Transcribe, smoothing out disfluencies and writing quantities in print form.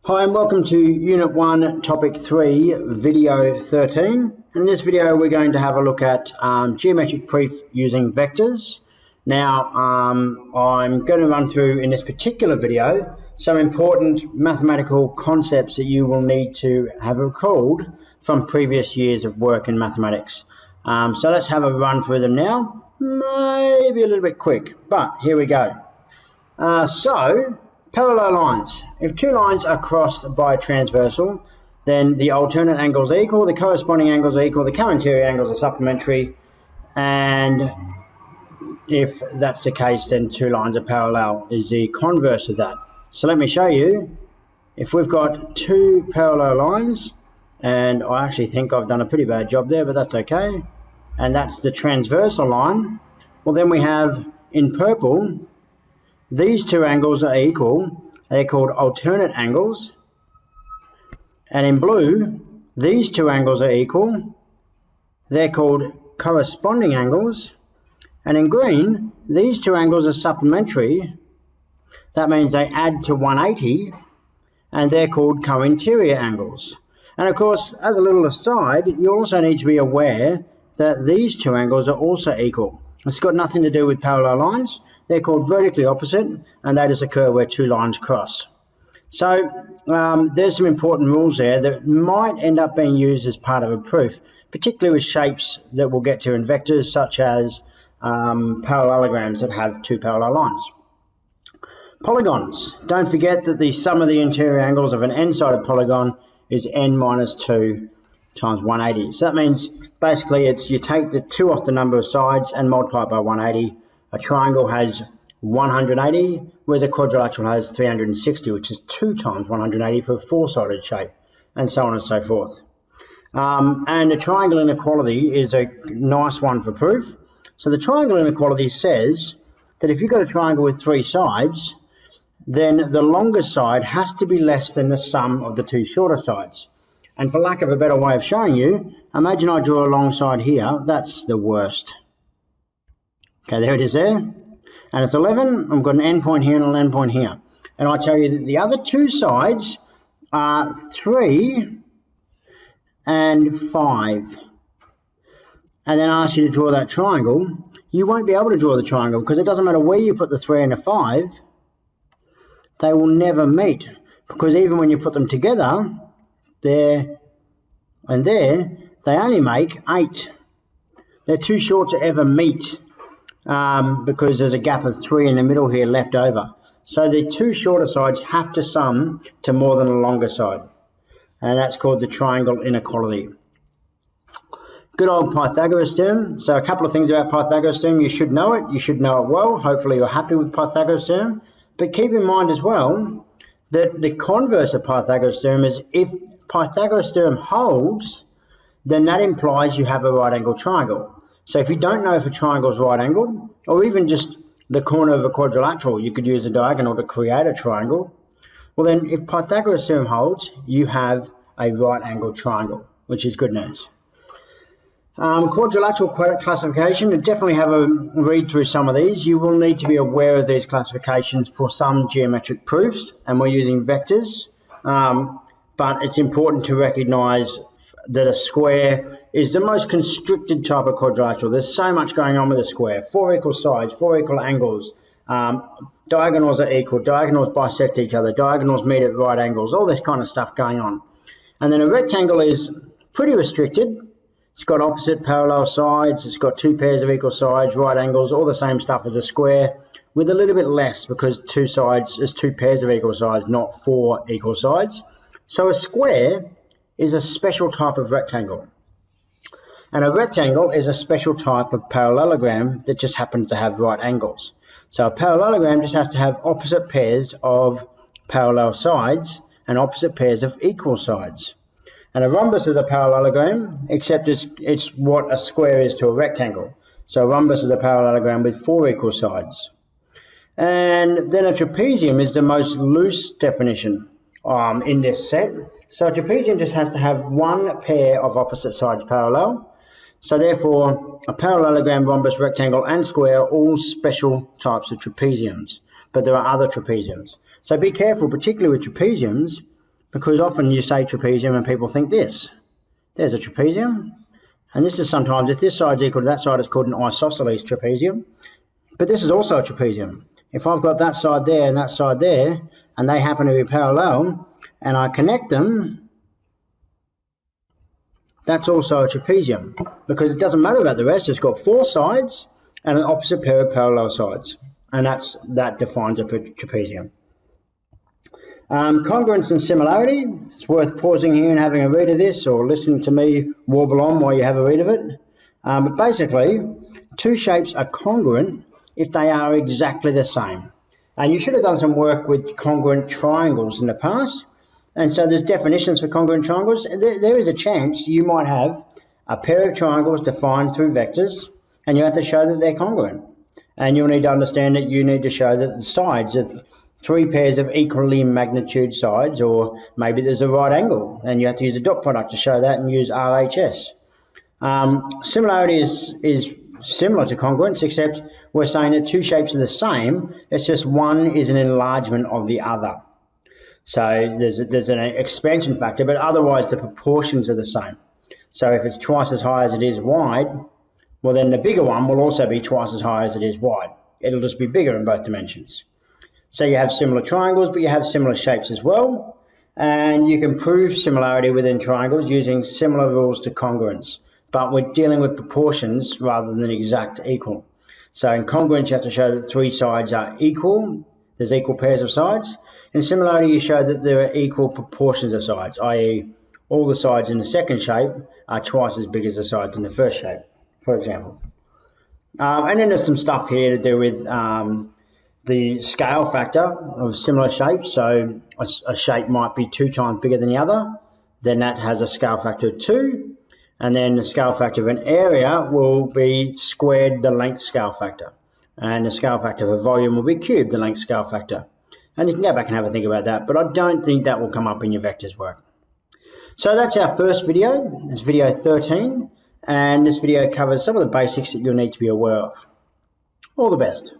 Hi and welcome to Unit 1, Topic 3, Video 13. In this video we're going to have a look at geometric proof using vectors. Now I'm going to run through in this particular video some important mathematical concepts that you will need to have recalled from previous years of work in mathematics. So let's have a run through them now. Maybe a little bit quick, but here we go. Parallel lines. If two lines are crossed by a transversal, then the alternate angles are equal, the corresponding angles are equal, the co-interior angles are supplementary, and if that's the case, then two lines are parallel is the converse of that. So let me show you. If we've got two parallel lines, and I actually think I've done a pretty bad job there, but that's okay, and that's the transversal line, well then we have in purple, these two angles are equal, they're called alternate angles. And in blue, these two angles are equal, they're called corresponding angles. And in green, these two angles are supplementary, that means they add to 180, and they're called co-interior angles. And of course, as a little aside, you also need to be aware that these two angles are also equal. It's got nothing to do with parallel lines. They're called vertically opposite, and that is occur where two lines cross. So there's some important rules there that might end up being used as part of a proof, particularly with shapes that we'll get to in vectors, such as parallelograms that have two parallel lines. Polygons. Don't forget that the sum of the interior angles of an n-sided polygon is n minus 2 times 180. So that means basically it's you take the 2 off the number of sides and multiply it by 180. A triangle has 180, whereas a quadrilateral has 360, which is 2 times 180 for a four-sided shape, and so on and so forth. And the triangle inequality is a nice one for proof. So the triangle inequality says that if you've got a triangle with three sides, then the longer side has to be less than the sum of the two shorter sides. And for lack of a better way of showing you, imagine I draw a long side here. That's the worst. Okay, there it is there. And it's 11. I've got an end point here and an end point here. And I tell you that the other two sides are 3 and 5. And then I ask you to draw that triangle. You won't be able to draw the triangle because it doesn't matter where you put the 3 and the 5. They will never meet. Because even when you put them together, there and there, they only make 8. They're too short to ever meet. Because there's a gap of 3 in the middle here left over. So the two shorter sides have to sum to more than a longer side. And that's called the triangle inequality. Good old Pythagoras Theorem. So a couple of things about Pythagoras Theorem. You should know it. You should know it well. Hopefully you're happy with Pythagoras Theorem. But keep in mind as well that the converse of Pythagoras Theorem is if Pythagoras Theorem holds, then that implies you have a right angle triangle. So if you don't know if a triangle is right angled, or even just the corner of a quadrilateral, you could use a diagonal to create a triangle. Well then, if Pythagoras theorem holds, you have a right angled triangle, which is good news. Quadrilateral classification, definitely have a read through some of these. You will need to be aware of these classifications for some geometric proofs, and we're using vectors. But it's important to recognize that a square is the most constricted type of quadrilateral. There's so much going on with a square. 4 equal sides, 4 equal angles, diagonals are equal, diagonals bisect each other, diagonals meet at right angles, all this kind of stuff going on. And then a rectangle is pretty restricted. It's got opposite parallel sides, it's got 2 pairs of equal sides, right angles, all the same stuff as a square, with a little bit less because 2 sides is 2 pairs of equal sides, not 4 equal sides. So a square is a special type of rectangle. And a rectangle is a special type of parallelogram that just happens to have right angles. So a parallelogram just has to have opposite pairs of parallel sides and opposite pairs of equal sides. And a rhombus is a parallelogram, except it's what a square is to a rectangle. So a rhombus is a parallelogram with 4 equal sides. And then a trapezium is the most loose definition in this set. So a trapezium just has to have 1 pair of opposite sides parallel. So therefore, a parallelogram, rhombus, rectangle, and square are all special types of trapeziums. But there are other trapeziums. So be careful, particularly with trapeziums, because often you say trapezium and people think this. There's a trapezium. And this is sometimes, if this side is equal to that side, it's called an isosceles trapezium. But this is also a trapezium. If I've got that side there and that side there, and they happen to be parallel, and I connect them, that's also a trapezium. Because it doesn't matter about the rest, it's got 4 sides and an opposite pair of parallel sides. And that defines a trapezium. Congruence and similarity. It's worth pausing here and having a read of this, or listening to me warble on while you have a read of it. But basically, 2 shapes are congruent if they are exactly the same. And you should have done some work with congruent triangles in the past. And so there's definitions for congruent triangles. There is a chance you might have a pair of triangles defined through vectors, and you have to show that they're congruent. And you'll need to understand that you need to show that the sides are 3 pairs of equally magnitude sides, or maybe there's a right angle, and you have to use a dot product to show that and use RHS. Similarity is similar to congruence, except we're saying that 2 shapes are the same, it's just one is an enlargement of the other. So there's an expansion factor, but otherwise the proportions are the same. So if it's twice as high as it is wide, well then the bigger one will also be twice as high as it is wide. It'll just be bigger in both dimensions. So you have similar triangles, but you have similar shapes as well. And you can prove similarity within triangles using similar rules to congruence. But we're dealing with proportions rather than exact equal. So in congruence, you have to show that 3 sides are equal. There's equal pairs of sides. In similarity, you show that there are equal proportions of sides, i.e. all the sides in the second shape are twice as big as the sides in the first shape, for example. And then there's some stuff here to do with the scale factor of similar shapes. So a shape might be 2 times bigger than the other, then that has a scale factor of 2, and then the scale factor of an area will be squared the length scale factor, and the scale factor of a volume will be cubed the length scale factor. And you can go back and have a think about that, but I don't think that will come up in your vectors work. So that's our first video. It's video 13, and this video covers some of the basics that you'll need to be aware of. All the best.